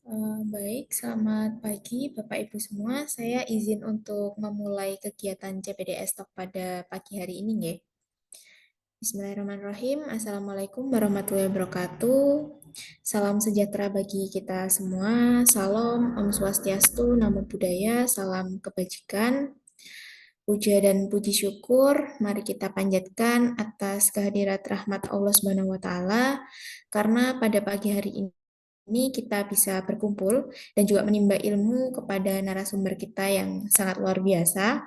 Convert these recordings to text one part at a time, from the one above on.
Baik, selamat pagi Bapak Ibu semua. Saya izin untuk memulai kegiatan CPDS Talk pada pagi hari ini ya. Bismillahirrahmanirrahim. Assalamualaikum warahmatullahi wabarakatuh. Salam sejahtera bagi kita semua. Salam, Om Swastiastu, Namo Buddhaya, salam kebajikan. Puja dan puji syukur mari kita panjatkan atas kehadirat rahmat Allah Subhanahu wa taala karena pada pagi hari ini kita bisa berkumpul dan juga menimba ilmu kepada narasumber kita yang sangat luar biasa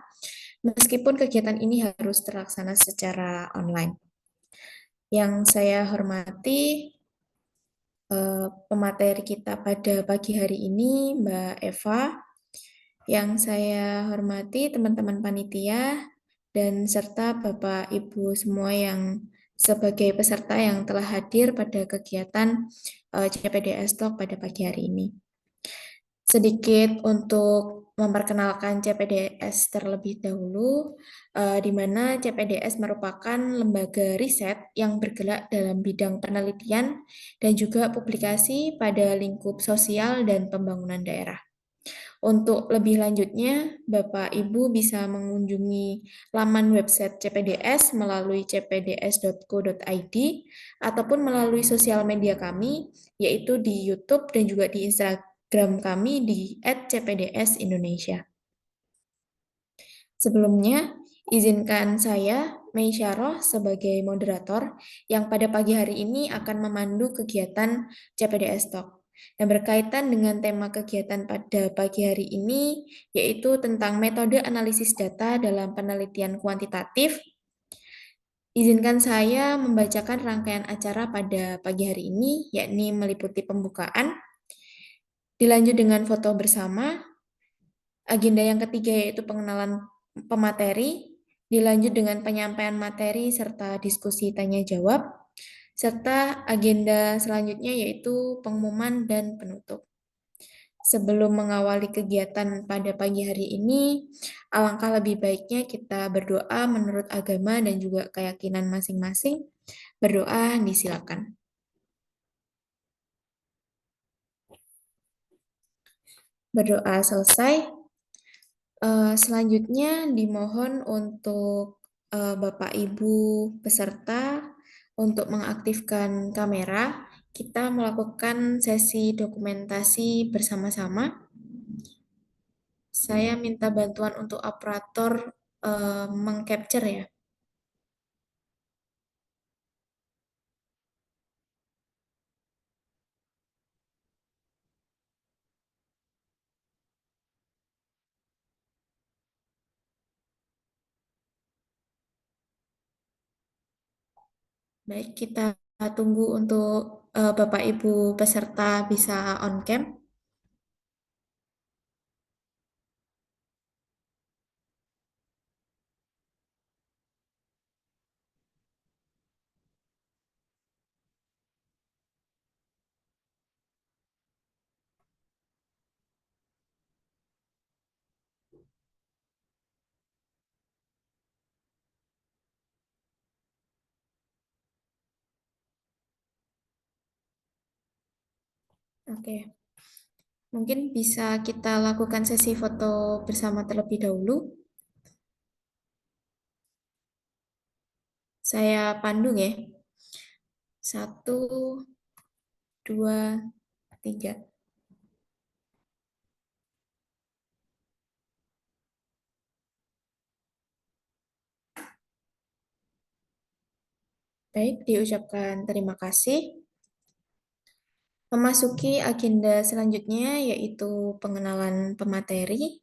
meskipun kegiatan ini harus terlaksana secara online. Yang saya hormati pemateri kita pada pagi hari ini Mbak Eva, yang saya hormati teman-teman panitia dan serta Bapak Ibu semua yang sebagai peserta yang telah hadir pada kegiatan CPDS Talk pada pagi hari ini. Sedikit untuk memperkenalkan CPDS terlebih dahulu, di mana CPDS merupakan lembaga riset yang bergerak dalam bidang penelitian dan juga publikasi pada lingkup sosial dan pembangunan daerah. Untuk lebih lanjutnya, Bapak Ibu bisa mengunjungi laman website CPDS melalui cpds.co.id ataupun melalui sosial media kami, yaitu di YouTube dan juga di Instagram kami di @cpds-indonesia. Sebelumnya, izinkan saya, Mei Syaroh, sebagai moderator yang pada pagi hari ini akan memandu kegiatan CPDS Talk. Dan berkaitan dengan tema kegiatan pada pagi hari ini, yaitu tentang metode analisis data dalam penelitian kuantitatif. Izinkan saya membacakan rangkaian acara pada pagi hari ini, yakni meliputi pembukaan, dilanjut dengan foto bersama, agenda yang ketiga yaitu pengenalan pemateri, dilanjut dengan penyampaian materi serta diskusi tanya jawab, serta agenda selanjutnya yaitu pengumuman dan penutup. Sebelum mengawali kegiatan pada pagi hari ini, alangkah lebih baiknya kita berdoa menurut agama dan juga keyakinan masing-masing. Berdoa disilakan. Berdoa selesai. Selanjutnya dimohon untuk Bapak Ibu peserta untuk mengaktifkan kamera. Kita melakukan sesi dokumentasi bersama-sama. Saya minta bantuan untuk operator mengcapture ya. Baik, kita tunggu untuk Bapak Ibu peserta bisa on cam. Oke, mungkin bisa kita lakukan sesi foto bersama terlebih dahulu. Saya pandu ya. Satu, dua, tiga. Baik, diucapkan terima kasih. Memasuki agenda selanjutnya yaitu pengenalan pemateri.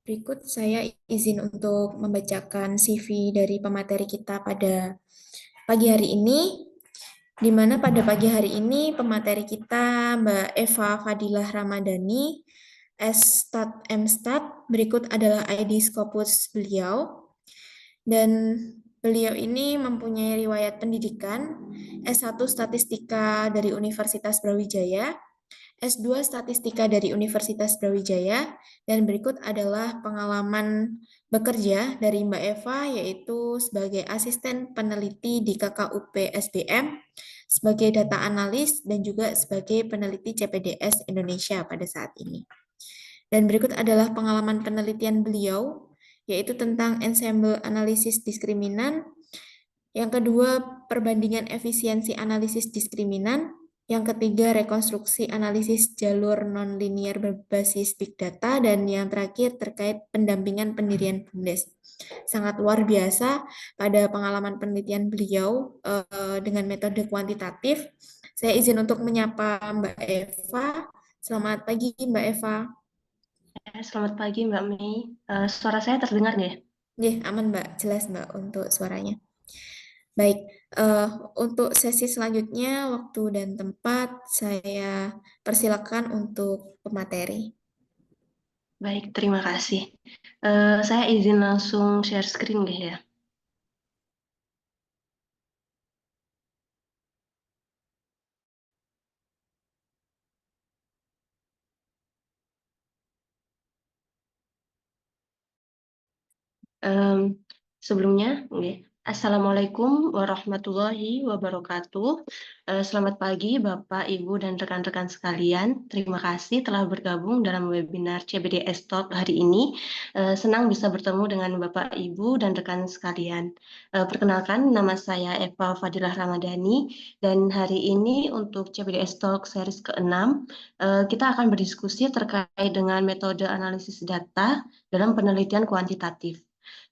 Berikut saya izin untuk membacakan CV dari pemateri kita pada pagi hari ini, di mana pada pagi hari ini pemateri kita Mbak Eva Fadilah Ramadhani, S-Stat M-Stat, berikut adalah ID Scopus beliau, dan beliau ini mempunyai riwayat pendidikan S1 Statistika dari Universitas Brawijaya, S2 Statistika dari Universitas Brawijaya, dan berikut adalah pengalaman bekerja dari Mbak Eva, yaitu sebagai asisten peneliti di KKUP SBM, sebagai data analis, dan juga sebagai peneliti CPDS Indonesia pada saat ini. Dan berikut adalah pengalaman penelitian beliau, yaitu tentang ensemble analisis diskriminan. Yang kedua, perbandingan efisiensi analisis diskriminan. Yang ketiga, rekonstruksi analisis jalur nonlinear berbasis big data. Dan yang terakhir, terkait pendampingan pendirian BUMDes. Sangat luar biasa pada pengalaman penelitian beliau dengan metode kuantitatif. Saya izin untuk menyapa Mbak Eva. Selamat pagi, Mbak Eva. Selamat pagi Mbak Mei. Suara saya terdengar nggak ya? Nih, aman Mbak, jelas Mbak untuk suaranya. Baik, eh, untuk sesi selanjutnya waktu dan tempat saya persilakan untuk pemateri. Baik, terima kasih. Saya izin langsung share screen deh ya. Em, Sebelumnya, nggih. Assalamualaikum warahmatullahi wabarakatuh. Selamat pagi Bapak, Ibu, dan rekan-rekan sekalian. Terima kasih telah bergabung dalam webinar CBDS Talk hari ini. Senang bisa bertemu dengan Bapak, Ibu, dan rekan sekalian. Perkenalkan, nama saya Eva Fadilah Ramadhani, dan hari ini untuk CBDS Talk series ke-6, kita akan berdiskusi terkait dengan metode analisis data dalam penelitian kuantitatif.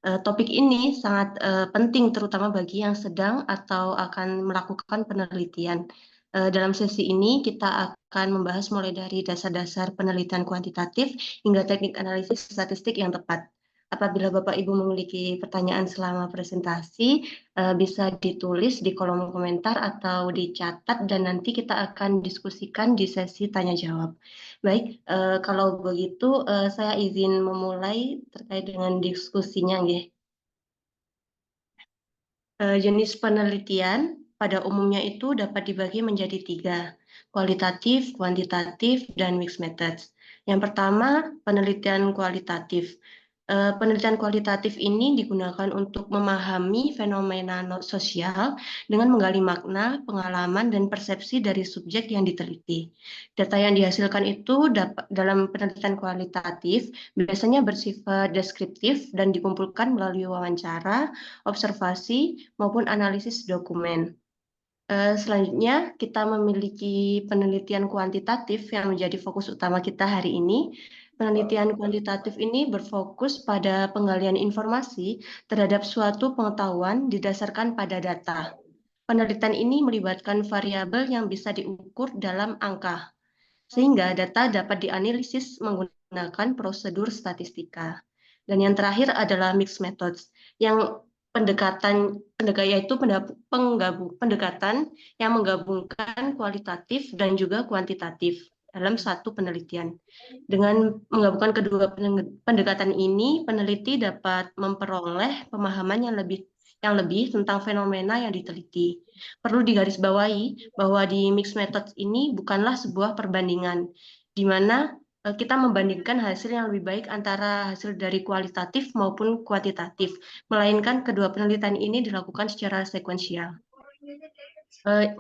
Topik ini sangat penting terutama bagi yang sedang atau akan melakukan penelitian. Dalam sesi ini kita akan membahas mulai dari dasar-dasar penelitian kuantitatif hingga teknik analisis statistik yang tepat. Apabila Bapak Ibu memiliki pertanyaan selama presentasi, bisa ditulis di kolom komentar atau dicatat dan nanti kita akan diskusikan di sesi tanya jawab. Baik, kalau begitu saya izin memulai terkait dengan diskusinya, nggih. Jenis penelitian pada umumnya itu dapat dibagi menjadi tiga, kualitatif, kuantitatif, dan mixed methods. Yang pertama, penelitian kualitatif. Penelitian kualitatif ini digunakan untuk memahami fenomena sosial dengan menggali makna, pengalaman, dan persepsi dari subjek yang diteliti. Data yang dihasilkan itu dalam penelitian kualitatif biasanya bersifat deskriptif dan dikumpulkan melalui wawancara, observasi, maupun analisis dokumen. Selanjutnya, kita memiliki penelitian kuantitatif yang menjadi fokus utama kita hari ini. Penelitian kuantitatif ini berfokus pada penggalian informasi terhadap suatu pengetahuan didasarkan pada data. Penelitian ini melibatkan variabel yang bisa diukur dalam angka, sehingga data dapat dianalisis menggunakan prosedur statistika. Dan yang terakhir adalah mixed methods, yang yaitu pendekatan yang menggabungkan kualitatif dan juga kuantitatif dalam satu penelitian. Dengan menggabungkan kedua pendekatan ini, peneliti dapat memperoleh pemahaman yang lebih tentang fenomena yang diteliti. Perlu digarisbawahi bahwa di mixed methods ini bukanlah sebuah perbandingan, di mana kita membandingkan hasil yang lebih baik antara hasil dari kualitatif maupun kuantitatif, melainkan kedua penelitian ini dilakukan secara sekuensial.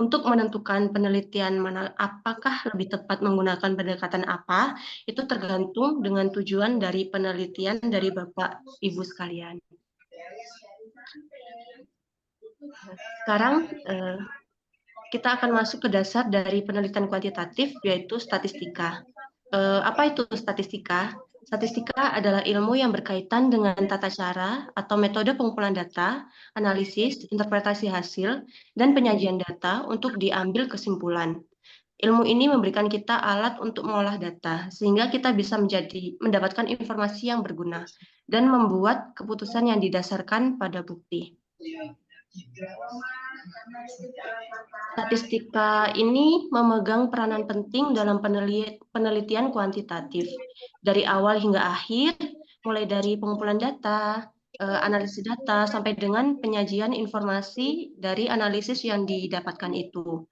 Untuk menentukan penelitian mana apakah lebih tepat menggunakan pendekatan apa, itu tergantung dengan tujuan dari penelitian dari Bapak Ibu sekalian. Sekarang kita akan masuk ke dasar dari penelitian kuantitatif, yaitu statistika. Apa itu statistika? Statistika adalah ilmu yang berkaitan dengan tata cara atau metode pengumpulan data, analisis, interpretasi hasil, dan penyajian data untuk diambil kesimpulan. Ilmu ini memberikan kita alat untuk mengolah data, sehingga kita bisa mendapatkan informasi yang berguna dan membuat keputusan yang didasarkan pada bukti. Statistika ini memegang peranan penting dalam penelitian kuantitatif. Dari awal hingga akhir, mulai dari pengumpulan data, analisis data, sampai dengan penyajian informasi dari analisis yang didapatkan itu.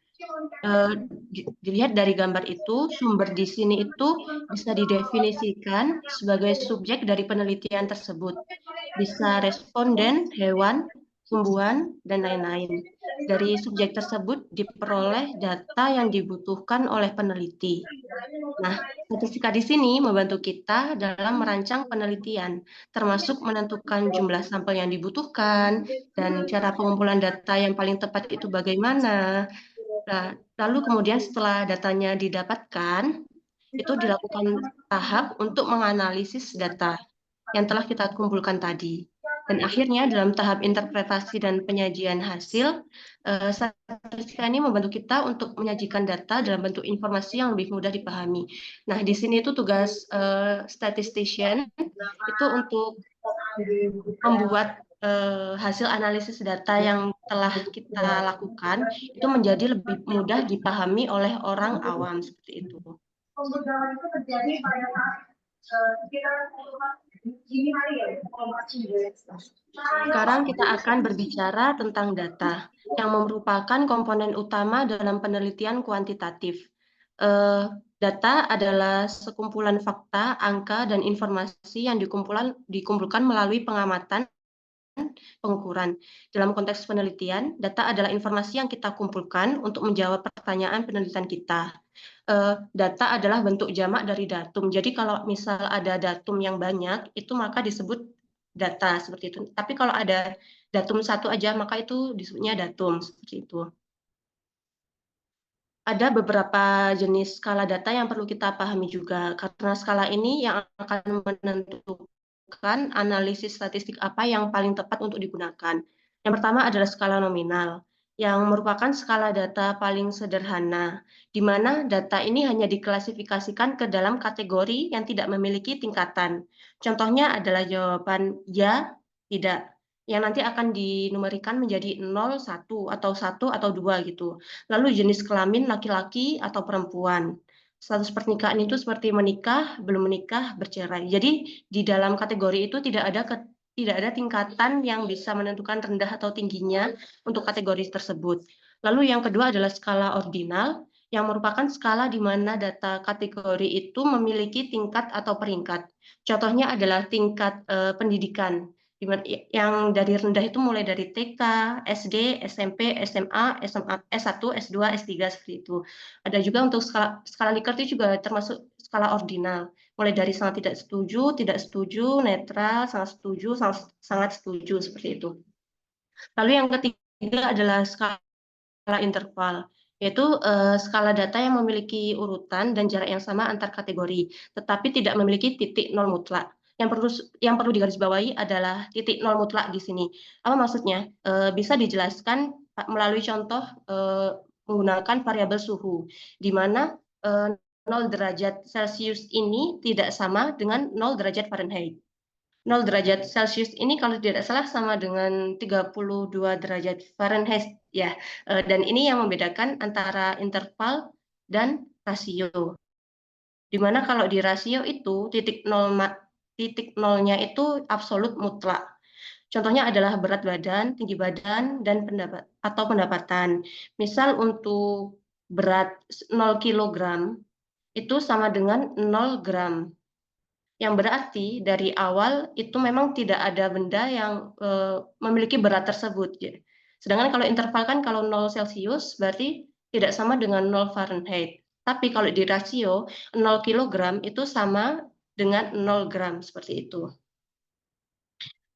Dilihat dari gambar itu, sumber di sini itu bisa didefinisikan sebagai subjek dari penelitian tersebut. Bisa responden, hewan, tumbuhan, dan lain-lain. Dari subjek tersebut diperoleh data yang dibutuhkan oleh peneliti. Nah, statistika di sini membantu kita dalam merancang penelitian, termasuk menentukan jumlah sampel yang dibutuhkan dan cara pengumpulan data yang paling tepat itu bagaimana. Nah, lalu kemudian setelah datanya didapatkan, itu dilakukan tahap untuk menganalisis data yang telah kita kumpulkan tadi. Dan akhirnya dalam tahap interpretasi dan penyajian hasil, statistika ini membantu kita untuk menyajikan data dalam bentuk informasi yang lebih mudah dipahami. Nah, di sini itu tugas statistician itu untuk membuat hasil analisis data yang telah kita lakukan itu menjadi lebih mudah dipahami oleh orang awam seperti itu. Pembodoran itu terjadi pada saat sekitar dini hari ya, Sekarang kita akan berbicara tentang data yang merupakan komponen utama dalam penelitian kuantitatif. Data adalah sekumpulan fakta, angka, dan informasi yang dikumpulkan melalui pengamatan pengukuran. Dalam konteks penelitian, data adalah informasi yang kita kumpulkan untuk menjawab pertanyaan penelitian kita. Data adalah bentuk jamak dari datum. Jadi kalau misal ada datum yang banyak, itu maka disebut data seperti itu. Tapi kalau ada datum satu aja, maka itu disebutnya datum seperti itu. Ada beberapa jenis skala data yang perlu kita pahami juga, karena skala ini yang akan menentukan analisis statistik apa yang paling tepat untuk digunakan. Yang pertama adalah skala nominal, yang merupakan skala data paling sederhana, di mana data ini hanya diklasifikasikan ke dalam kategori yang tidak memiliki tingkatan. Contohnya adalah jawaban ya, tidak, yang nanti akan dinumerikan menjadi 0, 1, atau 2 gitu. Lalu jenis kelamin laki-laki atau perempuan. Status pernikahan itu seperti menikah, belum menikah, bercerai. Jadi di dalam kategori itu tidak ada tingkatan yang bisa menentukan rendah atau tingginya untuk kategori tersebut. Lalu yang kedua adalah skala ordinal, yang merupakan skala di mana data kategori itu memiliki tingkat atau peringkat. Contohnya adalah tingkat pendidikan, yang dari rendah itu mulai dari TK, SD, SMP, SMA, S1, S2, S3 seperti itu. Ada juga untuk skala Likert itu juga termasuk skala ordinal, mulai dari sangat tidak setuju, netral, sangat setuju, sangat setuju seperti itu. Lalu yang ketiga adalah skala interval, yaitu skala data yang memiliki urutan dan jarak yang sama antar kategori, tetapi tidak memiliki titik nol mutlak. Yang perlu digarisbawahi adalah titik nol mutlak di sini. Apa maksudnya? Bisa dijelaskan melalui contoh menggunakan variabel suhu, di mana 0 derajat Celcius ini tidak sama dengan 0 derajat Fahrenheit. 0 derajat Celcius ini kalau tidak salah sama dengan 32 derajat Fahrenheit ya. Dan ini yang membedakan antara interval dan rasio. Dimana kalau di rasio itu titik nolnya itu absolut mutlak. Contohnya adalah berat badan, tinggi badan, dan pendapatan. Misal untuk berat 0 kilogram itu sama dengan 0 gram. Yang berarti dari awal itu memang tidak ada benda yang memiliki berat tersebut. Sedangkan kalau interval kan kalau 0 Celcius berarti tidak sama dengan 0 Fahrenheit. Tapi kalau di rasio 0 kilogram itu sama dengan 0 gram seperti itu.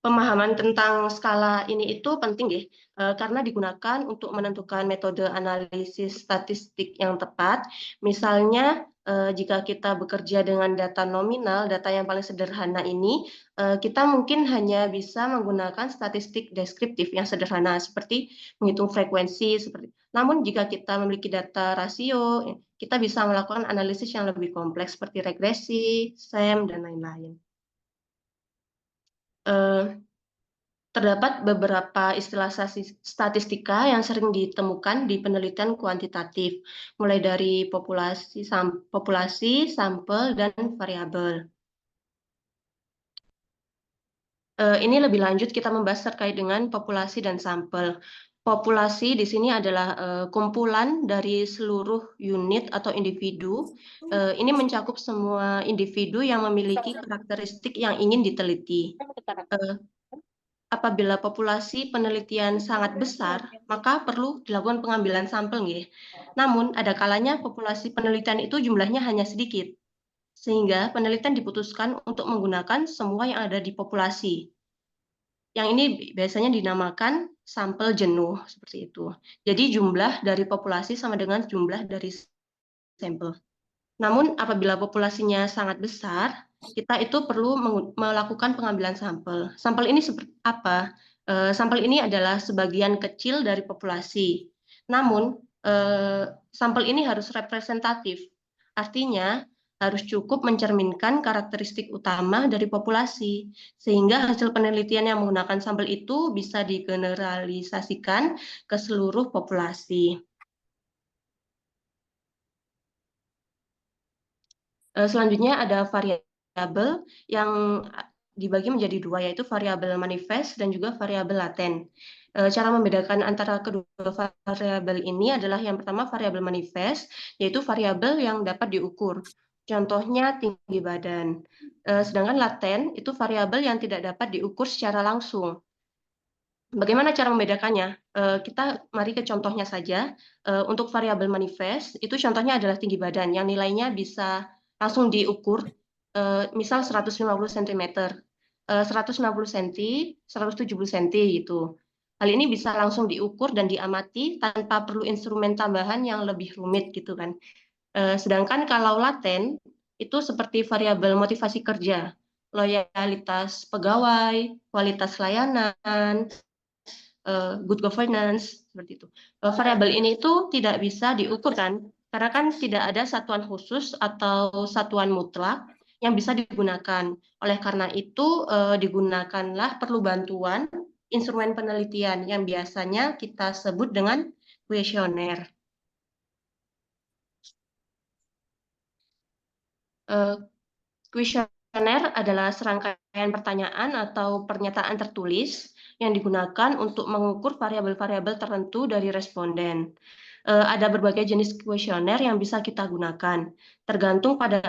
Pemahaman tentang skala ini itu penting ya, karena digunakan untuk menentukan metode analisis statistik yang tepat. Misalnya, jika kita bekerja dengan data nominal, data yang paling sederhana ini, kita mungkin hanya bisa menggunakan statistik deskriptif yang sederhana, seperti menghitung frekuensi. Namun jika kita memiliki data rasio, kita bisa melakukan analisis yang lebih kompleks, seperti regresi, SEM, dan lain-lain. Terdapat beberapa istilah statistika yang sering ditemukan di penelitian kuantitatif, mulai dari populasi, sampel, dan variabel. Ini lebih lanjut kita membahas terkait dengan populasi dan sampel. populasi di sini adalah kumpulan dari seluruh unit atau individu. Ini mencakup semua individu yang memiliki karakteristik yang ingin diteliti. Apabila populasi penelitian sangat besar, maka perlu dilakukan pengambilan sampel, nggih. Namun, ada kalanya populasi penelitian itu jumlahnya hanya sedikit, sehingga penelitian diputuskan untuk menggunakan semua yang ada di populasi. Yang ini biasanya dinamakan sampel jenuh, seperti itu. Jadi jumlah dari populasi sama dengan jumlah dari sampel. Namun apabila populasinya sangat besar, kita itu perlu melakukan pengambilan sampel. Sampel ini seperti apa? Sampel ini adalah sebagian kecil dari populasi. Namun sampel ini harus representatif. Artinya harus cukup mencerminkan karakteristik utama dari populasi, sehingga hasil penelitian yang menggunakan sampel itu bisa digeneralisasikan ke seluruh populasi. Selanjutnya ada variabel yang dibagi menjadi dua, yaitu variabel manifest dan juga variabel laten. Cara membedakan antara kedua variabel ini adalah yang pertama variabel manifest, yaitu variabel yang dapat diukur. Contohnya tinggi badan. Sedangkan laten itu variabel yang tidak dapat diukur secara langsung. Bagaimana cara membedakannya? Kita mari ke contohnya saja. Untuk variabel manifest, itu contohnya adalah tinggi badan, yang nilainya bisa langsung diukur, misal 150 cm, 150 cm, 170 cm gitu. Hal ini bisa langsung diukur dan diamati tanpa perlu instrumen tambahan yang lebih rumit gitu kan. Sedangkan kalau laten, itu seperti variabel motivasi kerja, loyalitas pegawai, kualitas layanan, good governance, seperti itu. Variabel ini itu tidak bisa diukur kan, karena kan tidak ada satuan khusus atau satuan mutlak yang bisa digunakan. Oleh karena itu digunakanlah perlu bantuan instrumen penelitian yang biasanya kita sebut dengan kuesioner. Kuesioner adalah serangkaian pertanyaan atau pernyataan tertulis yang digunakan untuk mengukur variabel-variabel tertentu dari responden. Ada berbagai jenis kuesioner yang bisa kita gunakan, tergantung pada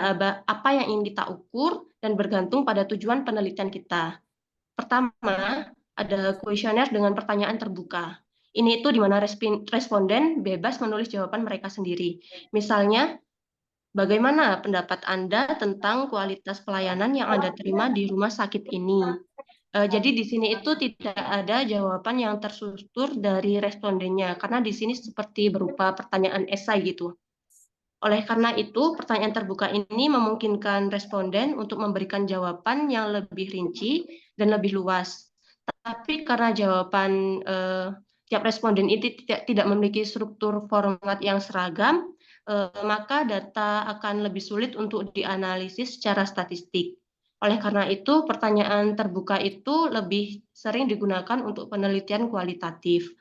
apa yang ingin kita ukur dan bergantung pada tujuan penelitian kita. Pertama, ada kuesioner dengan pertanyaan terbuka. Ini itu di mana responden bebas menulis jawaban mereka sendiri. Misalnya, bagaimana pendapat Anda tentang kualitas pelayanan yang Anda terima di rumah sakit ini? Jadi di sini itu tidak ada jawaban yang terstruktur dari respondennya, karena di sini seperti berupa pertanyaan esai gitu. Oleh karena itu, pertanyaan terbuka ini memungkinkan responden untuk memberikan jawaban yang lebih rinci dan lebih luas. Tapi karena jawaban tiap responden itu tidak memiliki struktur format yang seragam, maka data akan lebih sulit untuk dianalisis secara statistik. Oleh karena itu, pertanyaan terbuka itu lebih sering digunakan untuk penelitian kualitatif.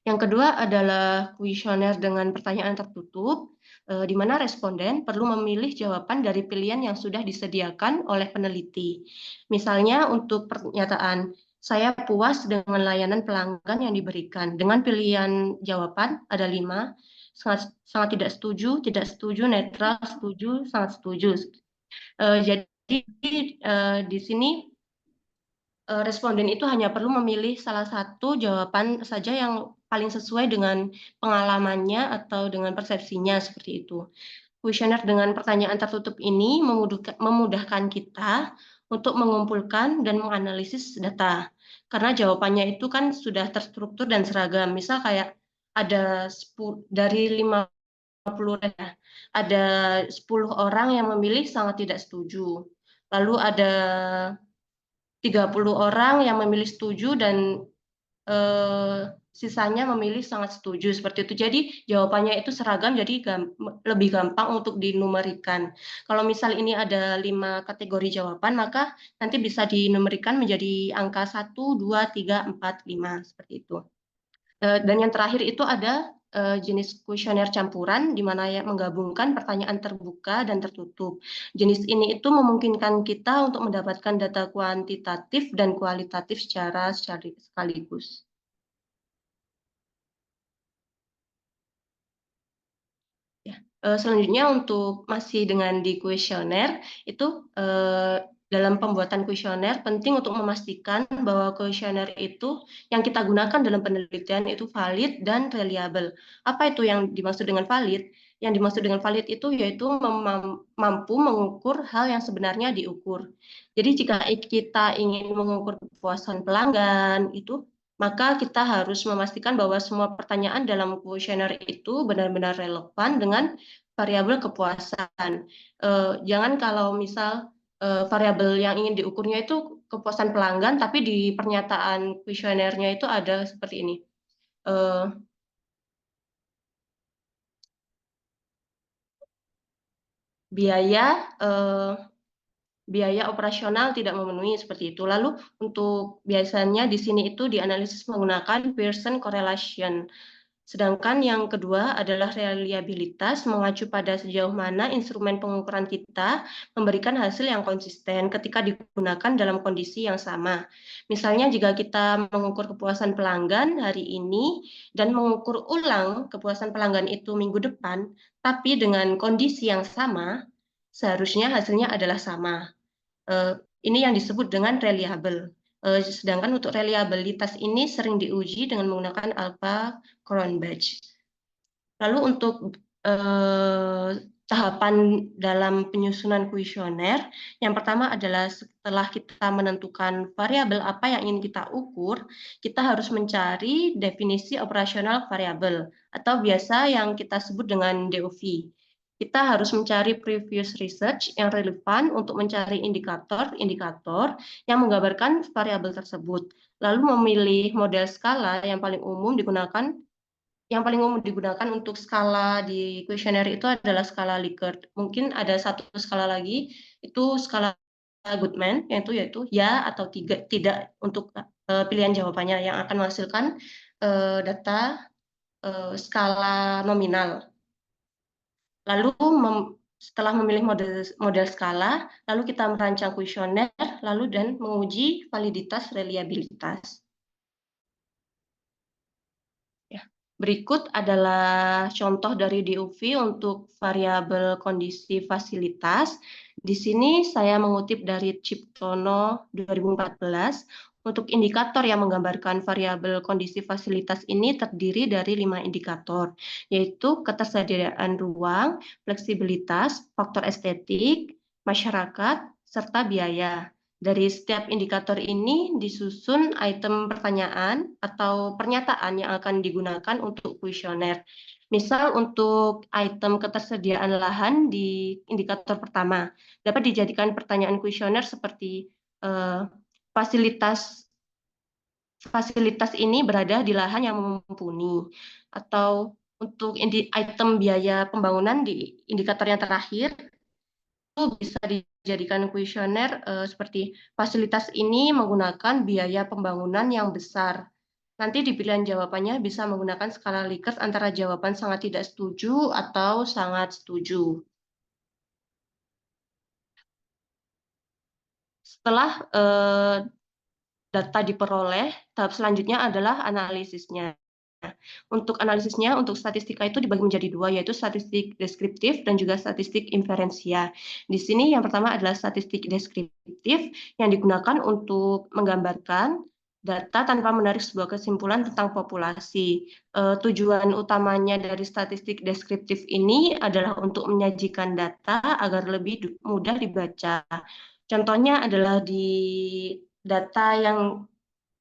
Yang kedua adalah kuesioner dengan pertanyaan tertutup, di mana responden perlu memilih jawaban dari pilihan yang sudah disediakan oleh peneliti. Misalnya untuk pernyataan, saya puas dengan layanan pelanggan yang diberikan. Dengan pilihan jawaban ada 5, sangat tidak setuju, netral, setuju, sangat setuju. Jadi di sini responden itu hanya perlu memilih salah satu jawaban saja yang paling sesuai dengan pengalamannya atau dengan persepsinya, seperti itu. Kuesioner dengan pertanyaan tertutup ini memudahkan kita untuk mengumpulkan dan menganalisis data. Karena jawabannya itu kan sudah terstruktur dan seragam. Misal kayak ada 10, dari 50 ada 10 orang yang memilih sangat tidak setuju. Lalu ada 30 orang yang memilih setuju dan sisanya memilih sangat setuju, seperti itu. Jadi jawabannya itu seragam, jadi lebih gampang untuk dinumerikan. Kalau misal ini ada 5 kategori jawaban, maka nanti bisa dinumerikan menjadi angka 1, 2, 3, 4, 5, seperti itu. Dan yang terakhir itu ada jenis kuesioner campuran, di mana yang menggabungkan pertanyaan terbuka dan tertutup. Jenis ini itu memungkinkan kita untuk mendapatkan data kuantitatif dan kualitatif secara sekaligus. Selanjutnya untuk masih dengan di kuesioner itu dalam pembuatan kuesioner penting untuk memastikan bahwa kuesioner itu yang kita gunakan dalam penelitian itu valid dan reliable. Apa itu yang dimaksud dengan valid? Yang dimaksud dengan valid itu yaitu mampu mengukur hal yang sebenarnya diukur. Jadi jika kita ingin mengukur kepuasan pelanggan itu, maka kita harus memastikan bahwa semua pertanyaan dalam kuesioner itu benar-benar relevan dengan variabel kepuasan. Jangan kalau misal variabel yang ingin diukurnya itu kepuasan pelanggan, tapi di pernyataan kuesionernya itu ada seperti ini. Biaya operasional tidak memenuhi seperti itu. Lalu untuk biasanya di sini itu dianalisis menggunakan Pearson correlation. Sedangkan yang kedua adalah reliabilitas, mengacu pada sejauh mana instrumen pengukuran kita memberikan hasil yang konsisten ketika digunakan dalam kondisi yang sama. Misalnya jika kita mengukur kepuasan pelanggan hari ini dan mengukur ulang kepuasan pelanggan itu minggu depan, tapi dengan kondisi yang sama, seharusnya hasilnya adalah sama. Ini yang disebut dengan reliable. Sedangkan untuk reliabilitas ini sering diuji dengan menggunakan alpha Cronbach. Lalu untuk tahapan dalam penyusunan kuesioner, yang pertama adalah setelah kita menentukan variabel apa yang ingin kita ukur, kita harus mencari definisi operasional variabel atau biasa yang kita sebut dengan DOV. Kita harus mencari previous research yang relevan untuk mencari indikator-indikator yang menggambarkan variabel tersebut. Lalu memilih model skala yang paling umum digunakan untuk skala di kuesioner itu adalah skala Likert. Mungkin ada satu skala lagi, itu skala Goodman, yaitu ya atau tidak untuk pilihan jawabannya yang akan menghasilkan data skala nominal. Lalu setelah memilih model skala, lalu kita merancang kuesioner, lalu dan menguji validitas reliabilitas. Berikut adalah contoh dari DOV untuk variabel kondisi fasilitas. Di sini saya mengutip dari Ciptono 2014. Untuk indikator yang menggambarkan variabel kondisi fasilitas ini terdiri dari 5 indikator, yaitu ketersediaan ruang, fleksibilitas, faktor estetik, masyarakat, serta biaya. Dari setiap indikator ini disusun item pertanyaan atau pernyataan yang akan digunakan untuk kuesioner. Misal untuk item ketersediaan lahan di indikator pertama, dapat dijadikan pertanyaan kuesioner seperti fasilitas ini berada di lahan yang mumpuni, atau untuk item biaya pembangunan di indikator yang terakhir, itu bisa dijadikan kuesioner seperti fasilitas ini menggunakan biaya pembangunan yang besar. Nanti di pilihan jawabannya bisa menggunakan skala Likert antara jawaban sangat tidak setuju atau sangat setuju. Setelah data diperoleh, tahap selanjutnya adalah analisisnya. Untuk analisisnya, untuk statistika itu dibagi menjadi dua, yaitu statistik deskriptif dan juga statistik inferensia. Di sini yang pertama adalah statistik deskriptif yang digunakan untuk menggambarkan data tanpa menarik sebuah kesimpulan tentang populasi. Tujuan utamanya dari statistik deskriptif ini adalah untuk menyajikan data agar lebih mudah dibaca. Contohnya adalah di data yang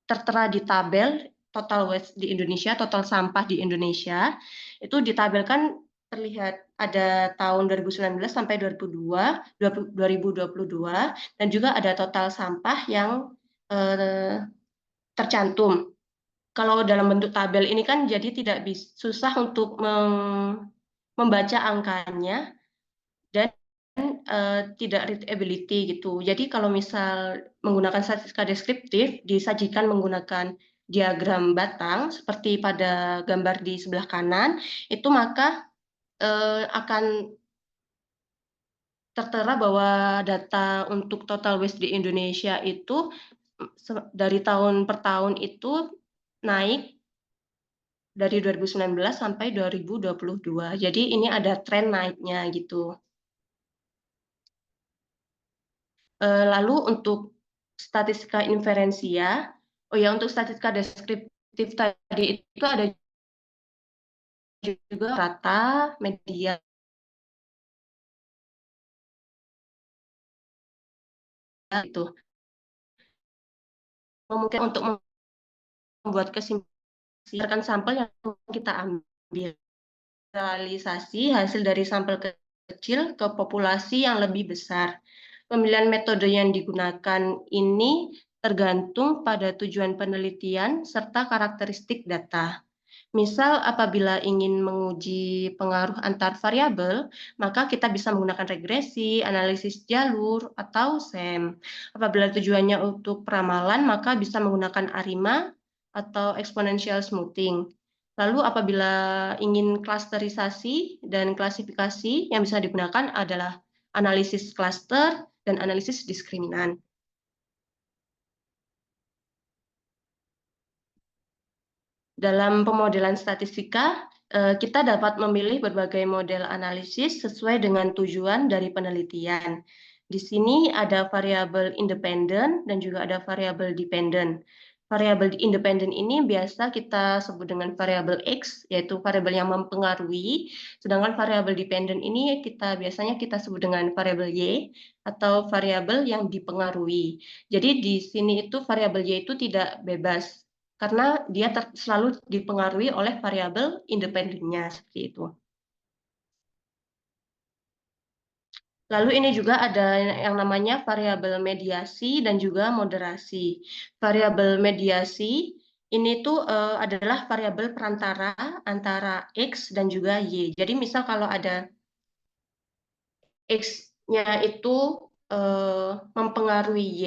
tertera di tabel total waste di Indonesia, total sampah di Indonesia, itu ditabelkan terlihat ada tahun 2019 sampai 2022, dan juga ada total sampah yang tercantum. Kalau dalam bentuk tabel ini kan jadi tidak susah untuk membaca angkanya dan tidak readability gitu. Jadi kalau misal menggunakan statistika deskriptif disajikan menggunakan diagram batang seperti pada gambar di sebelah kanan, itu maka akan tertera bahwa data untuk total waste di Indonesia itu dari tahun per tahun itu naik dari 2019 sampai 2022. Jadi ini ada tren naiknya gitu. Lalu untuk statistika inferensia, oh ya untuk statistika deskriptif tadi itu ada juga rata media itu. Mungkin untuk membuat kesimpulan sampel yang kita ambil, realisasi hasil dari sampel kecil ke populasi yang lebih besar. Pemilihan metode yang digunakan ini tergantung pada tujuan penelitian serta karakteristik data. Misal apabila ingin menguji pengaruh antar variabel, maka kita bisa menggunakan regresi, analisis jalur, atau SEM. Apabila tujuannya untuk peramalan, maka bisa menggunakan ARIMA atau exponential smoothing. Lalu apabila ingin klasterisasi dan klasifikasi, yang bisa digunakan adalah analisis klaster dan analisis diskriminan. Dalam pemodelan statistika, kita dapat memilih berbagai model analisis sesuai dengan tujuan dari penelitian. Di sini ada variabel independen dan juga ada variabel dependen. Variabel independen ini biasa kita sebut dengan variabel X, yaitu variabel yang mempengaruhi, sedangkan variabel dependen ini biasanya kita sebut dengan variabel Y atau variabel yang dipengaruhi. Jadi di sini itu variabel Y itu tidak bebas, karena dia selalu dipengaruhi oleh variabel independennya seperti itu. Lalu ini juga ada yang namanya variabel mediasi dan juga moderasi. Variabel mediasi ini tuh adalah variabel perantara antara X dan juga Y. Jadi misal kalau ada X-nya itu mempengaruhi Y,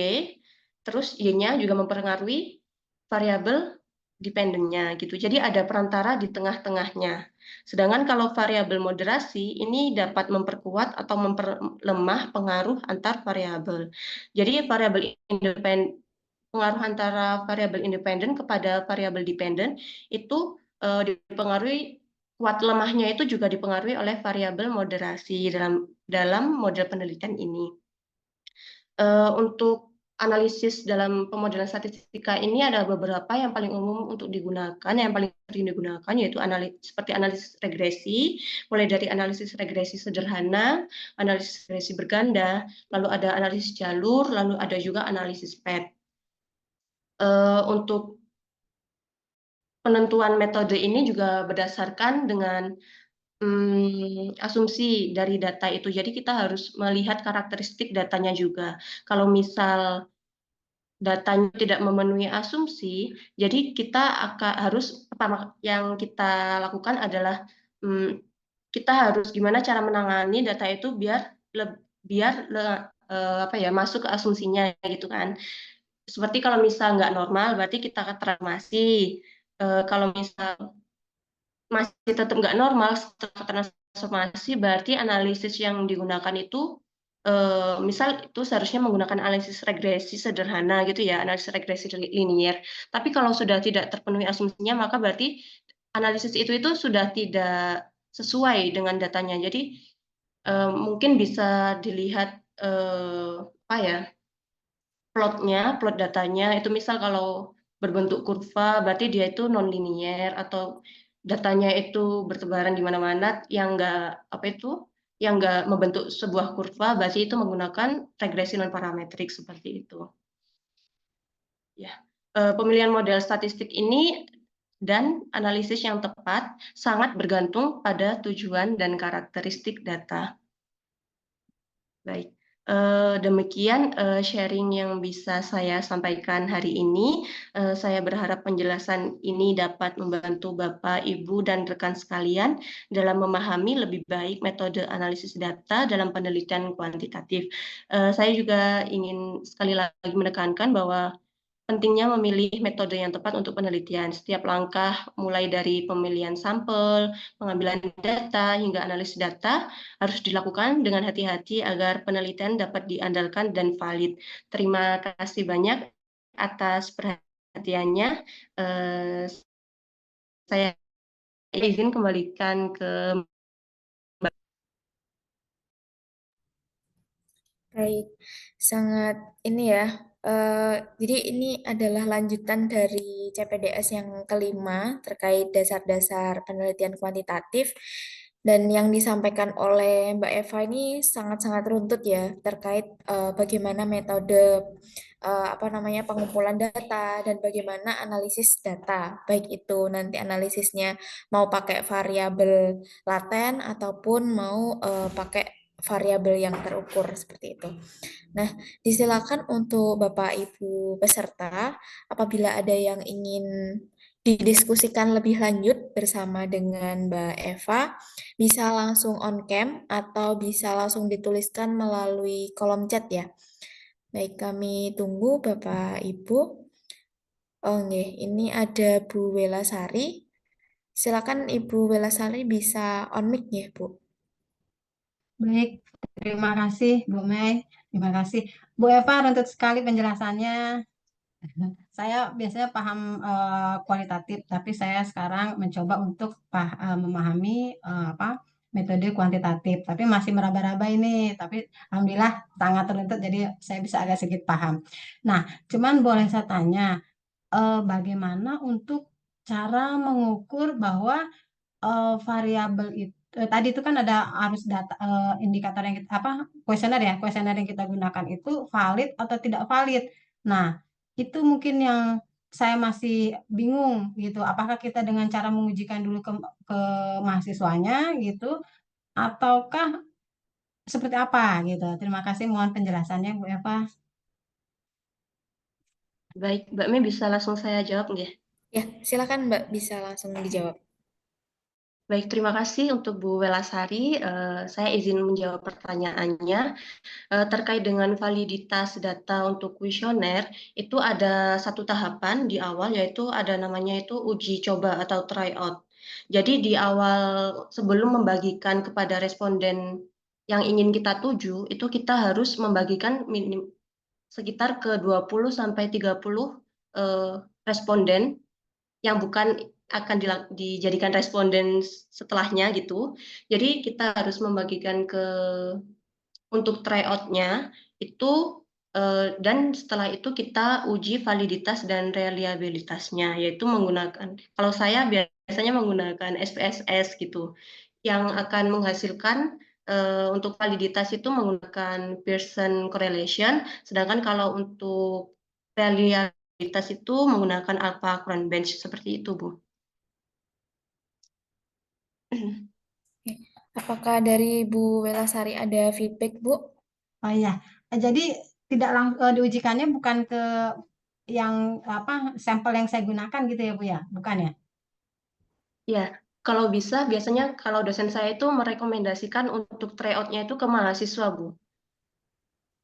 terus Y-nya juga mempengaruhi variabel dependennya gitu. Jadi ada perantara di tengah-tengahnya. Sedangkan kalau variabel moderasi ini dapat memperkuat atau memperlemah pengaruh antar variabel. Jadi variabel independen, pengaruh antara variabel independen kepada variabel dependen itu dipengaruhi, kuat lemahnya itu juga dipengaruhi oleh variabel moderasi dalam model penelitian ini. Untuk analisis dalam pemodelan statistika ini ada beberapa yang paling umum untuk digunakan, yang paling sering digunakan yaitu seperti analisis regresi, mulai dari analisis regresi sederhana, analisis regresi berganda, lalu ada analisis jalur, lalu ada juga analisis PET. Untuk penentuan metode ini juga berdasarkan dengan asumsi dari data itu. Jadi kita harus melihat karakteristik datanya juga. Kalau misal datanya tidak memenuhi asumsi, jadi kita harus pertama yang kita lakukan adalah kita harus gimana cara menangani data itu biar masuk ke asumsinya gitu kan. Seperti kalau misal nggak normal, berarti kita transformasi. Kalau misal masih tetap nggak normal setelah transformasi, berarti analisis yang digunakan itu misal itu seharusnya menggunakan analisis regresi sederhana gitu ya, analisis regresi linier. Tapi kalau sudah tidak terpenuhi asumsinya, maka berarti analisis itu sudah tidak sesuai dengan datanya. Jadi mungkin bisa dilihat plot datanya itu, misal kalau berbentuk kurva berarti dia itu non-linier, atau datanya itu bertebaran di mana-mana yang nggak membentuk sebuah kurva, berarti itu menggunakan regresi non parametrik seperti itu. Ya, pemilihan model statistik ini dan analisis yang tepat sangat bergantung pada tujuan dan karakteristik data. Baik. Demikian sharing yang bisa saya sampaikan hari ini. Saya berharap penjelasan ini dapat membantu Bapak, Ibu, dan rekan sekalian dalam memahami lebih baik metode analisis data dalam penelitian kuantitatif. Saya juga ingin sekali lagi menekankan bahwa pentingnya memilih metode yang tepat untuk penelitian. Setiap langkah, mulai dari pemilihan sampel, pengambilan data, hingga analisis data, harus dilakukan dengan hati-hati agar penelitian dapat diandalkan dan valid. Terima kasih banyak atas perhatiannya. Saya izin kembalikan ke Baik, sangat ini ya. Jadi ini adalah lanjutan dari CPDS yang kelima terkait dasar-dasar penelitian kuantitatif dan yang disampaikan oleh Mbak Eva ini sangat-sangat runtut ya terkait bagaimana metode apa namanya pengumpulan data dan bagaimana analisis data. Baik itu nanti analisisnya mau pakai variabel laten ataupun mau pakai variabel yang terukur seperti itu. Nah, disilakan untuk Bapak Ibu peserta, apabila ada yang ingin didiskusikan lebih lanjut bersama dengan Mbak Eva, bisa langsung on cam atau bisa langsung dituliskan melalui kolom chat ya. Baik, kami tunggu Bapak Ibu. Oh, nggih, ini ada Bu Welasari. Silakan Ibu Welasari bisa on mic ya, Bu. Baik, terima kasih Bu Mei. Terima kasih. Bu Eva, runtut sekali penjelasannya. Saya biasanya paham kualitatif, tapi saya sekarang mencoba untuk memahami apa metode kuantitatif. Tapi masih meraba-raba ini. Tapi alhamdulillah sangat runtut, jadi saya bisa agak sedikit paham. Nah, cuman boleh saya tanya, bagaimana untuk cara mengukur bahwa variabel itu tadi itu kan ada harus data indikator yang kita apa kuesioner yang kita gunakan itu valid atau tidak valid. Nah, itu mungkin yang saya masih bingung gitu. Apakah kita dengan cara mengujikan dulu ke mahasiswanya gitu ataukah seperti apa gitu. Terima kasih, mohon penjelasannya Bu Eva. baik, Mbak Mei bisa langsung saya jawab nggih? Ya, silakan Mbak bisa langsung dijawab. Baik, terima kasih untuk Bu Welasari. Saya izin menjawab pertanyaannya. Terkait dengan validitas data untuk kuesioner, itu ada satu tahapan di awal, yaitu ada namanya itu uji coba atau tryout. Jadi di awal sebelum membagikan kepada responden yang ingin kita tuju, itu kita harus membagikan sekitar ke 20 sampai 30 responden yang bukan akan dijadikan responden setelahnya gitu. Jadi kita harus membagikan untuk tryout-nya itu dan setelah itu kita uji validitas dan reliabilitasnya, yaitu menggunakan, kalau saya biasanya menggunakan SPSS gitu, yang akan menghasilkan untuk validitas itu menggunakan Pearson correlation, sedangkan kalau untuk reliabilitas itu menggunakan alpha Cronbench seperti itu, Bu. Oke. Apakah dari Bu Welasari ada feedback, Bu? Oh iya, jadi tidak diujikannya bukan ke yang apa sampel yang saya gunakan gitu ya Bu ya, bukan ya? Ya, kalau bisa biasanya kalau dosen saya itu merekomendasikan untuk tryout-nya itu ke mahasiswa, Bu.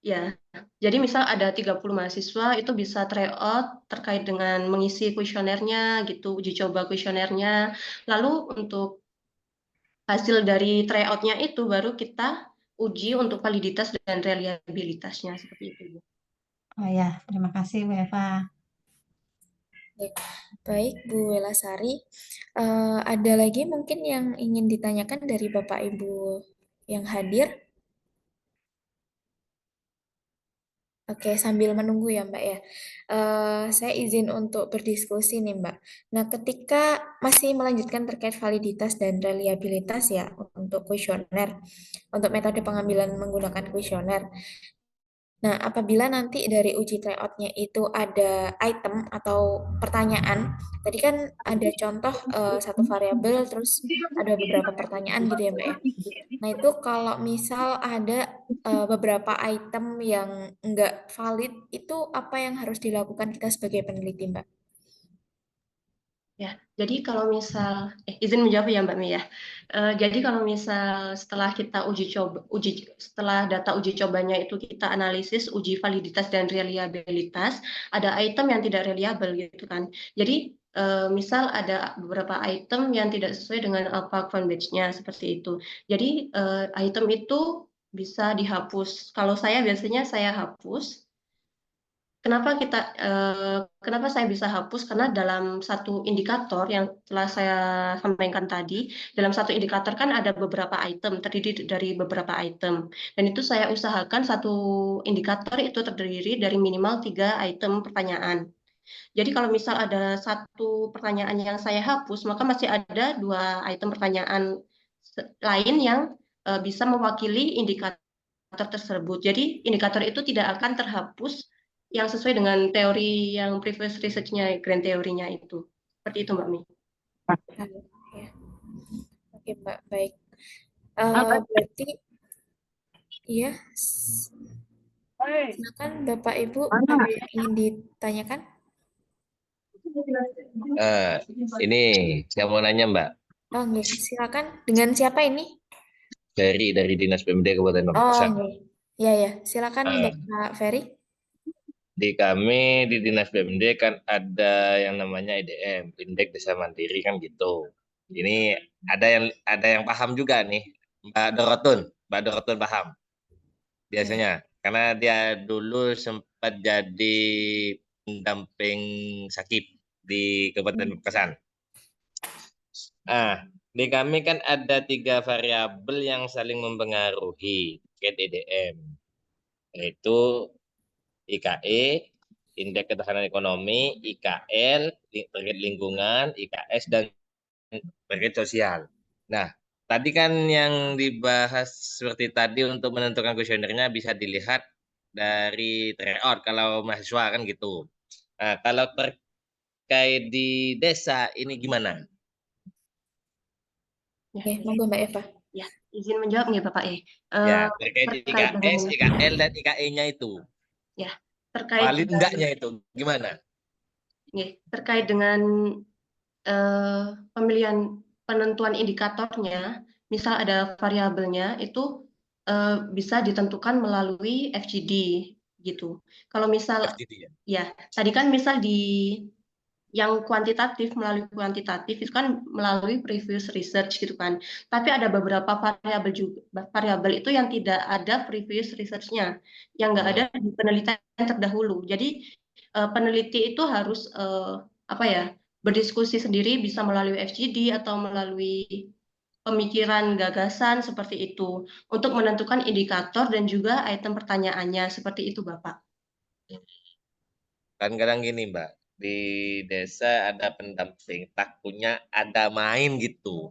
Ya, jadi misal ada 30 mahasiswa itu bisa tryout terkait dengan mengisi kuesionernya gitu, uji coba kuesionernya. Lalu untuk hasil dari tryout-nya itu baru kita uji untuk validitas dan reliabilitasnya seperti itu, Bu. Oh ya, terima kasih Bu Eva. Baik, baik, Bu Welasari. Ada lagi mungkin yang ingin ditanyakan dari Bapak Ibu yang hadir? Oke, sambil menunggu ya Mbak ya. Saya izin untuk berdiskusi nih Mbak. Nah, ketika masih melanjutkan terkait validitas dan reliabilitas ya untuk kuesioner, untuk metode pengambilan menggunakan kuesioner. Nah, apabila nanti dari uji tryout-nya itu ada item atau pertanyaan, tadi kan ada contoh satu variabel, terus ada beberapa pertanyaan gitu ya Mbak ya. Nah, itu kalau misal ada beberapa item yang enggak valid, itu apa yang harus dilakukan kita sebagai peneliti Mbak? Ya, jadi kalau misal izin menjawab ya Mbak Mia. Jadi kalau misal setelah kita setelah data uji cobanya itu kita analisis, uji validitas dan reliabilitas, ada item yang tidak reliable gitu kan. Jadi misal ada beberapa item yang tidak sesuai dengan alpha Cronbench-nya seperti itu. Jadi item itu bisa dihapus. Kalau saya biasanya saya hapus kenapa saya bisa hapus? Karena dalam satu indikator yang telah saya sampaikan tadi, dalam satu indikator kan ada beberapa item, terdiri dari beberapa item. Dan itu saya usahakan satu indikator itu terdiri dari minimal 3 item pertanyaan. Jadi kalau misal ada satu pertanyaan yang saya hapus, maka masih ada 2 item pertanyaan lain yang bisa mewakili indikator tersebut. Jadi indikator itu tidak akan terhapus yang sesuai dengan teori yang previous research-nya, grand teorinya itu. Seperti itu, Mbak Mi. Ya. Oke, Mbak, baik. Berarti iya, silakan Bapak Ibu, ada yang ingin ditanyakan? Ini saya mau nanya Mbak, Oh, nggih. Silakan. Dengan siapa ini? dari Dinas PMD Kabupaten Oh, Pamekasan. nggih. Ya, ya. Silakan Bapak Ferry. Di kami di Dinas PMD kan ada yang namanya IDM, Indeks Desa Mandiri kan gitu. Ini ada yang paham juga nih, Mbak Dorotun paham biasanya, karena dia dulu sempat jadi pendamping Sakip di Kabupaten Pamekasan. Di kami kan ada 3 variabel yang saling mempengaruhi terkait IDM, yaitu IKE, Indeks Ketahanan Ekonomi, IKL, terkait lingkungan, IKS, dan terkait sosial. Nah, tadi kan yang dibahas seperti tadi untuk menentukan kuesionernya bisa dilihat dari tryout kalau mahasiswa kan gitu. Nah, kalau terkait di desa ini gimana? Oke, monggo Mbak Eva. Ya, izin menjawab nih Bapak E. Ya, terkait IKS, IKL, dan IKE-nya itu. Ya, terkait Valid enggaknya itu gimana? Terkait dengan pemilihan penentuan indikatornya, misal ada variabelnya itu bisa ditentukan melalui FGD gitu. Kalau misal FGD, ya, tadi kan misal di yang kuantitatif melalui kuantitatif itu kan melalui previous research gitu kan. Tapi ada beberapa variabel itu yang tidak ada previous research-nya, yang nggak ada di penelitian terdahulu. Jadi peneliti itu harus berdiskusi sendiri, bisa melalui FGD atau melalui pemikiran gagasan seperti itu untuk menentukan indikator dan juga item pertanyaannya seperti itu, Bapak. Kan kadang gini Mbak, di desa ada pendamping, takutnya ada main gitu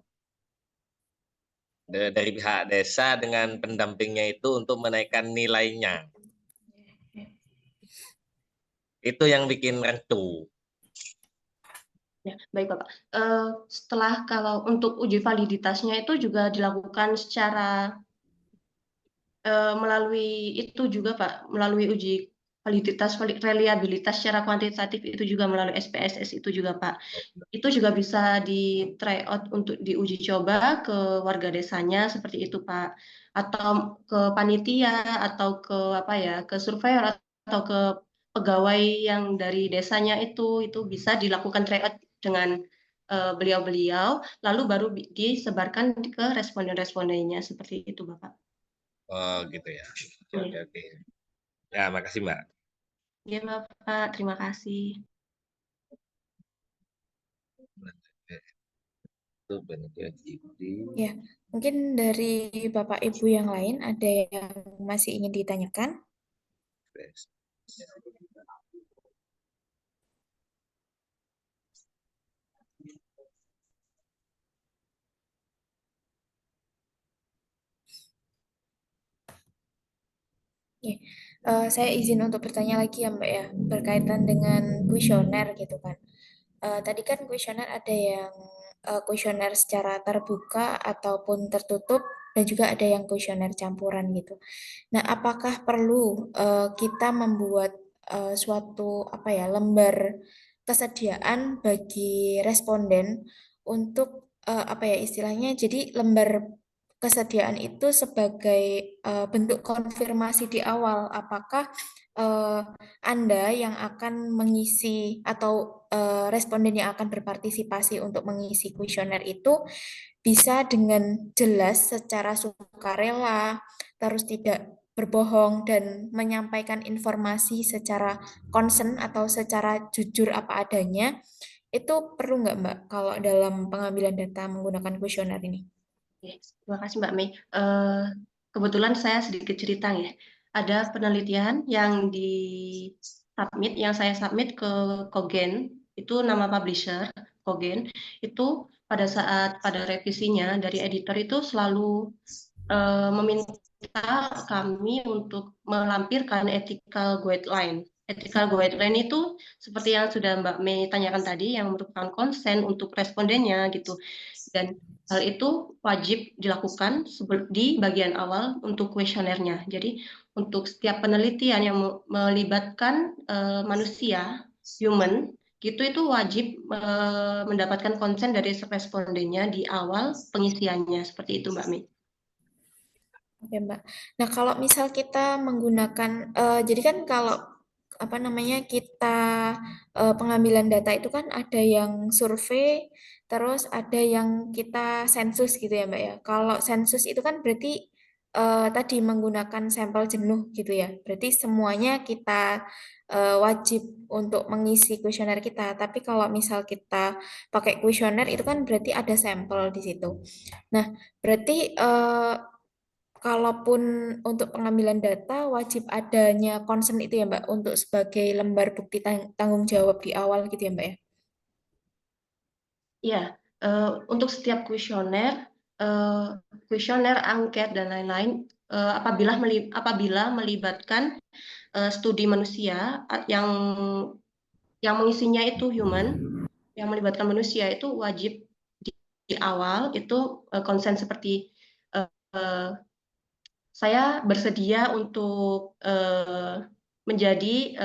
dari pihak desa dengan pendampingnya itu untuk menaikkan nilainya. Itu yang bikin rancu. Ya, baik Bapak. Setelah kalau untuk uji validitasnya itu juga dilakukan secara melalui itu juga Pak, melalui uji validitas reliabilitas secara kuantitatif itu juga melalui SPSS itu juga Pak. Itu juga bisa di try out untuk diuji coba ke warga desanya seperti itu Pak, atau ke panitia atau ke surveyor atau ke pegawai yang dari desanya itu bisa dilakukan try out dengan beliau-beliau, lalu baru disebarkan ke responden-respondennya seperti itu Bapak. Oh gitu ya. Oke. Ya, makasih Mbak. Ya Bapak, terima kasih. Ya, mungkin dari Bapak Ibu yang lain ada yang masih ingin ditanyakan? Ya, saya izin untuk bertanya lagi ya Mbak ya, berkaitan dengan kuesioner gitu kan. Tadi kan kuesioner ada yang kuesioner secara terbuka ataupun tertutup dan juga ada yang kuesioner campuran gitu. Nah, apakah perlu kita membuat suatu lembar kesediaan bagi responden untuk istilahnya jadi lembar kesediaan itu sebagai bentuk konfirmasi di awal apakah eh, Anda yang akan mengisi atau responden yang akan berpartisipasi untuk mengisi kuesioner itu bisa dengan jelas secara sukarela terus tidak berbohong dan menyampaikan informasi secara concern atau secara jujur apa adanya, itu perlu nggak Mbak kalau dalam pengambilan data menggunakan kuesioner ini? Oke, terima kasih Mbak Mei. Kebetulan saya sedikit cerita ya. Ada penelitian yang yang saya submit ke Kogen, itu nama publisher Kogen, itu pada revisinya dari editor itu selalu meminta kami untuk melampirkan ethical guideline. Ethical guideline itu seperti yang sudah Mbak Mei tanyakan tadi, yang merupakan konsen untuk respondennya gitu. Dan hal itu wajib dilakukan di bagian awal untuk kuesionernya. Jadi untuk setiap penelitian yang melibatkan manusia, human, gitu itu wajib mendapatkan konsen dari respondennya di awal pengisiannya. Seperti itu Mbak Mei. Oke, Mbak. Nah, kalau misal kita menggunakan, jadi kan kalau apa namanya kita pengambilan data itu kan ada yang survei, terus ada yang kita sensus gitu ya, Mbak ya. Kalau sensus itu kan berarti tadi menggunakan sampel jenuh gitu ya. Berarti semuanya kita wajib untuk mengisi kuesioner kita. Tapi kalau misal kita pakai kuesioner itu kan berarti ada sampel di situ. Nah, berarti kalaupun untuk pengambilan data wajib adanya concern itu ya Mbak untuk sebagai lembar bukti tanggung jawab di awal gitu ya Mbak ya. Iya, untuk setiap kuesioner, angket dan lain-lain, apabila melibatkan studi manusia yang mengisinya itu human, yang melibatkan manusia itu wajib di awal itu konsen seperti saya bersedia untuk menjadi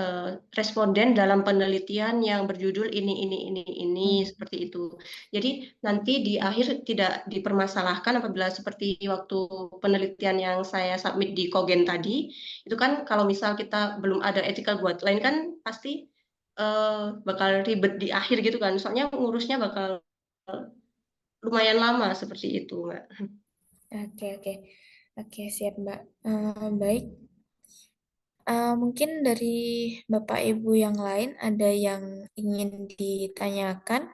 responden dalam penelitian yang berjudul ini seperti itu. Jadi nanti di akhir tidak dipermasalahkan apabila seperti waktu penelitian yang saya submit di Kogen tadi, itu kan kalau misal kita belum ada ethical guideline kan pasti bakal ribet di akhir gitu kan. Soalnya ngurusnya bakal lumayan lama seperti itu, Mbak. Oke. Oke, siap Mbak. Baik. Mungkin dari Bapak Ibu yang lain ada yang ingin ditanyakan?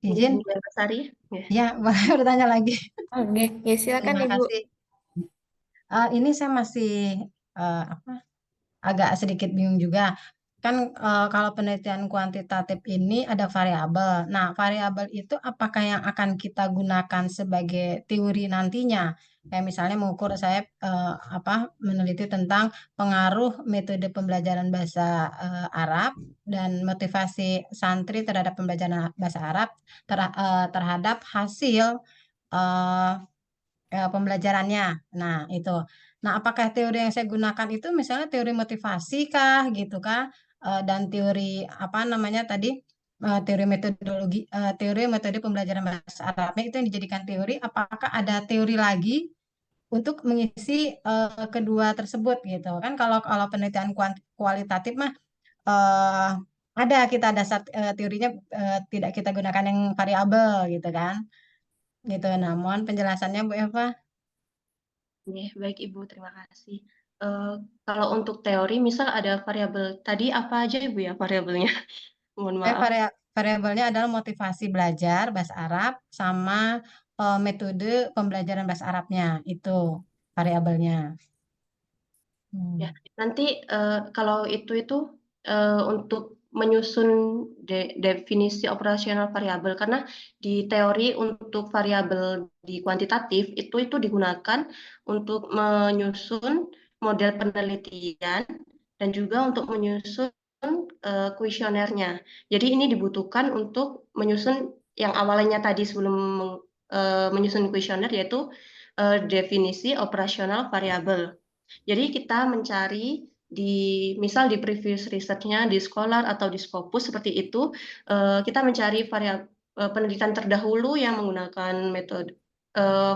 Izin? Bu Sari. Ya, boleh bertanya lagi. Oke, ya silakan Terima Ibu. kasih. Ini saya masih agak sedikit bingung juga. Kan kalau penelitian kuantitatif ini ada variabel. Nah, variabel itu apakah yang akan kita gunakan sebagai teori nantinya? Kayak misalnya mengukur saya meneliti tentang pengaruh metode pembelajaran bahasa Arab dan motivasi santri terhadap pembelajaran bahasa Arab terhadap hasil eh, pembelajarannya. Nah, itu. Nah, apakah teori yang saya gunakan itu misalnya teori motivasi kah gitu kah? Dan teori apa namanya tadi teori metodologi teori metode pembelajaran bahasa Arabnya itu yang dijadikan teori. Apakah ada teori lagi untuk mengisi kedua tersebut gitu kan? Kalau penelitian kualitatif mah eh, ada kita dasar teorinya tidak kita gunakan yang variabel gitu kan? Gitu. Namun penjelasannya Bu Eva. Baik Ibu, terima kasih. Kalau untuk teori, misal ada variabel tadi apa aja Ibu ya variabelnya? Mohon maaf. Variabelnya adalah motivasi belajar bahasa Arab sama metode pembelajaran bahasa Arabnya itu variabelnya. Ya, nanti kalau itu untuk menyusun definisi operasional variabel karena di teori untuk variabel di kuantitatif itu digunakan untuk menyusun model penelitian dan juga untuk menyusun kuesionernya. Jadi ini dibutuhkan untuk menyusun yang awalnya tadi sebelum menyusun kuesioner yaitu definisi operasional variabel. Jadi kita mencari misal di previous research-nya di Scholar atau di Scopus seperti itu, kita mencari penelitian terdahulu yang menggunakan metode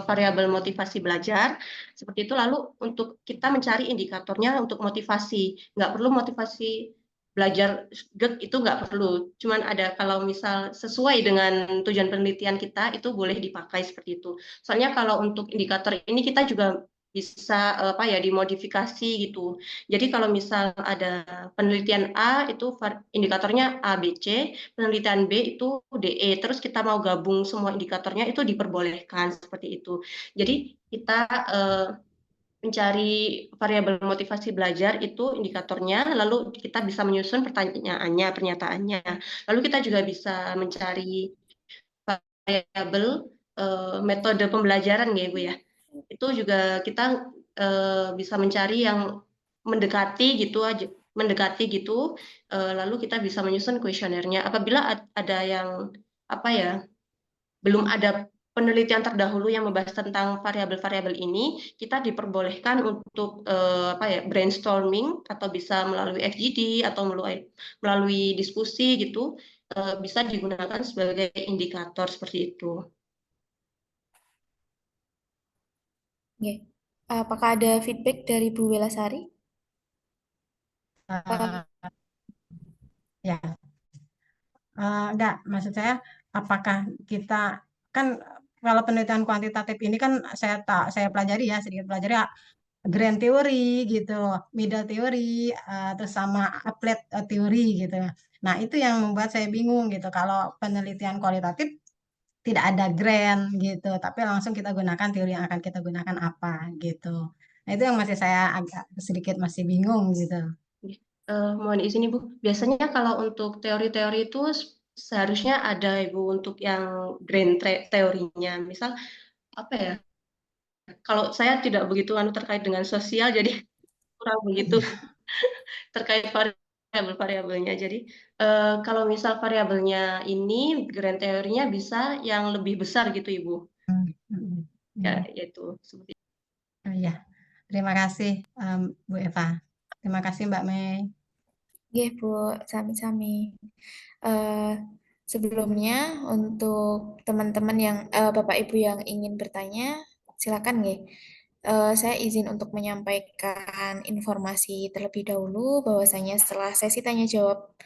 variabel motivasi belajar seperti itu. Lalu untuk kita mencari indikatornya untuk motivasi, nggak perlu motivasi belajar GEG itu nggak perlu. Cuman ada kalau misal sesuai dengan tujuan penelitian kita itu boleh dipakai seperti itu. Soalnya kalau untuk indikator ini kita juga bisa apa ya dimodifikasi gitu. Jadi kalau misal ada penelitian A itu indikatornya A, B, C, penelitian B itu D, E, terus kita mau gabung semua indikatornya itu diperbolehkan seperti itu. Jadi kita mencari variabel motivasi belajar itu indikatornya, lalu kita bisa menyusun pertanyaannya, pernyataannya. Lalu kita juga bisa mencari variabel metode pembelajaran ya Ibu ya. Itu juga kita bisa mencari yang mendekati gitu aja, mendekati gitu, lalu kita bisa menyusun kuesionernya. Apabila ada yang apa ya belum ada penelitian terdahulu yang membahas tentang variabel-variabel ini, kita diperbolehkan untuk apa ya brainstorming atau bisa melalui FGD atau melalui diskusi gitu, bisa digunakan sebagai indikator seperti itu. Oke. Apakah ada feedback dari Bu Welasari? Eh, ya, enggak, maksud saya apakah kita kan kalau penelitian kuantitatif ini kan saya pelajari ya sedikit pelajari grand theory gitu, middle theory, terus sama applet theory gitu. Nah, itu yang membuat saya bingung gitu. Kalau penelitian kualitatif tidak ada grand gitu, tapi langsung kita gunakan teori yang akan kita gunakan apa gitu. Nah, itu yang masih saya agak sedikit masih bingung gitu. Mohon izin Ibu, biasanya kalau untuk teori-teori itu seharusnya ada Ibu untuk yang grand teorinya. Misal apa ya? Kalau saya tidak begitu terkait dengan sosial, jadi kurang begitu terkait variabel-variabelnya. Jadi kalau misal variabelnya ini grand teorinya bisa yang lebih besar gitu Ibu. Ya, yaitu seperti Oh, ya, terima kasih Bu Eva. Terima kasih Mbak Mei. Oke, Bu, sami-sami. Eh, Sebelumnya, untuk teman-teman yang Bapak Ibu yang ingin bertanya, silakan nggih. Saya izin untuk menyampaikan informasi terlebih dahulu bahwasanya setelah sesi tanya jawab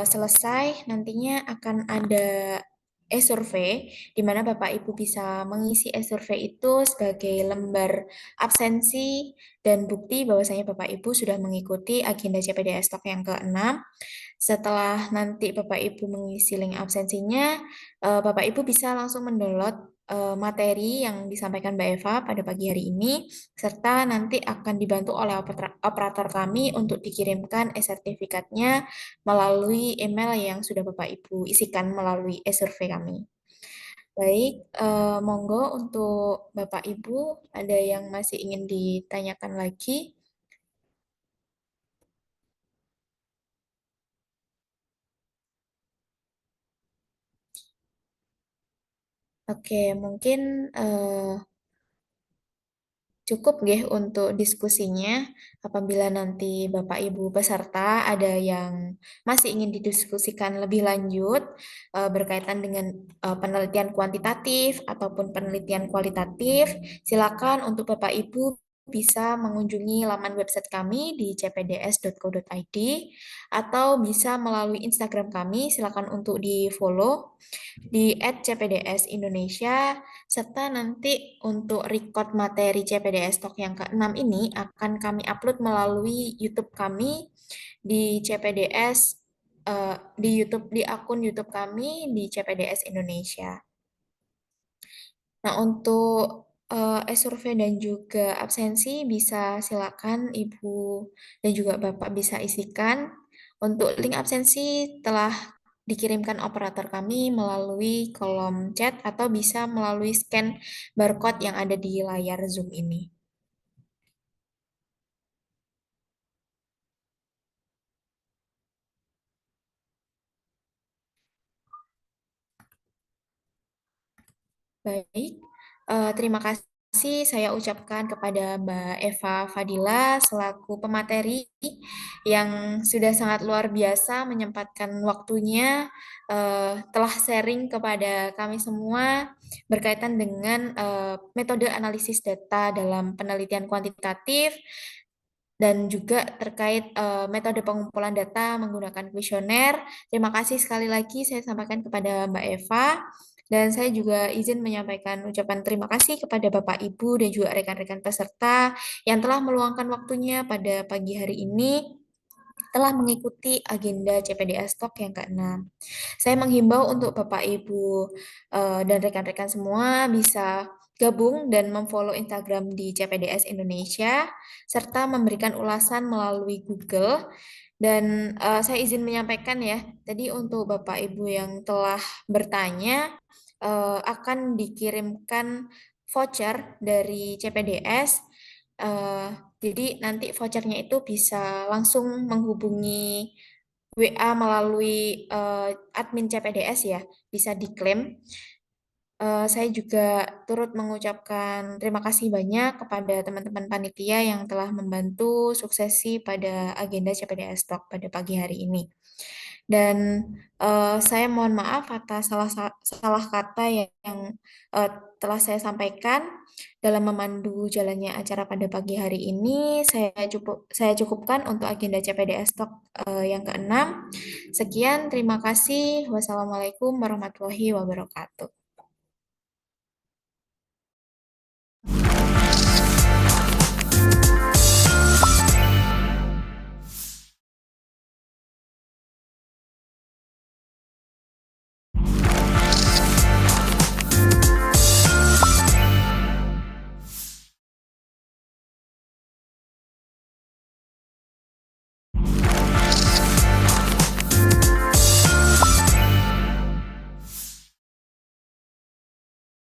selesai, nantinya akan ada e-survey di mana Bapak Ibu bisa mengisi e-survey itu sebagai lembar absensi dan bukti bahwasanya Bapak Ibu sudah mengikuti agenda CPDS Talk yang ke-6. Setelah nanti Bapak Ibu mengisi link absensinya, Bapak Ibu bisa langsung mendownload materi yang disampaikan Mbak Eva pada pagi hari ini, serta nanti akan dibantu oleh operator kami untuk dikirimkan e-sertifikatnya melalui email yang sudah Bapak Ibu isikan melalui e-survey kami. Baik, monggo untuk Bapak Ibu, ada yang masih ingin ditanyakan lagi? Oke, mungkin cukup nggih untuk diskusinya. Apabila nanti Bapak Ibu peserta ada yang masih ingin didiskusikan lebih lanjut berkaitan dengan penelitian kuantitatif ataupun penelitian kualitatif, silakan untuk Bapak Ibu bisa mengunjungi laman website kami di cpds.co.id atau bisa melalui Instagram kami, silakan untuk di-follow di @cpds Indonesia, serta nanti untuk record materi CPDS Talk yang ke-6 ini akan kami upload melalui YouTube kami di CPDS di YouTube di akun YouTube kami di CPDS Indonesia. Nah, untuk e-survey dan juga absensi bisa silakan Ibu dan juga Bapak bisa isikan. Untuk link absensi telah dikirimkan operator kami melalui kolom chat atau bisa melalui scan barcode yang ada di layar Zoom ini. Baik, terima kasih saya ucapkan kepada Mbak Eva Fadila selaku pemateri yang sudah sangat luar biasa menyempatkan waktunya telah sharing kepada kami semua berkaitan dengan metode analisis data dalam penelitian kuantitatif dan juga terkait metode pengumpulan data menggunakan kuesioner. Terima kasih sekali lagi saya sampaikan kepada Mbak Eva. Dan saya juga izin menyampaikan ucapan terima kasih kepada Bapak, Ibu, dan juga rekan-rekan peserta yang telah meluangkan waktunya pada pagi hari ini telah mengikuti agenda CPDS Talk yang ke-6. Saya menghimbau untuk Bapak, Ibu, dan rekan-rekan semua bisa gabung dan memfollow Instagram di CPDS Indonesia, serta memberikan ulasan melalui Google. Dan saya izin menyampaikan ya, tadi untuk Bapak Ibu yang telah bertanya, akan dikirimkan voucher dari CPDS. Jadi nanti vouchernya itu bisa langsung menghubungi WA melalui admin CPDS ya, bisa diklaim. Saya juga turut mengucapkan terima kasih banyak kepada teman-teman panitia yang telah membantu suksesi pada agenda CPDS Talk pada pagi hari ini. Dan saya mohon maaf atas salah kata yang telah saya sampaikan dalam memandu jalannya acara pada pagi hari ini. Saya cukupkan untuk agenda CPDS Talk yang ke-6. Sekian, terima kasih. Wassalamualaikum warahmatullahi wabarakatuh.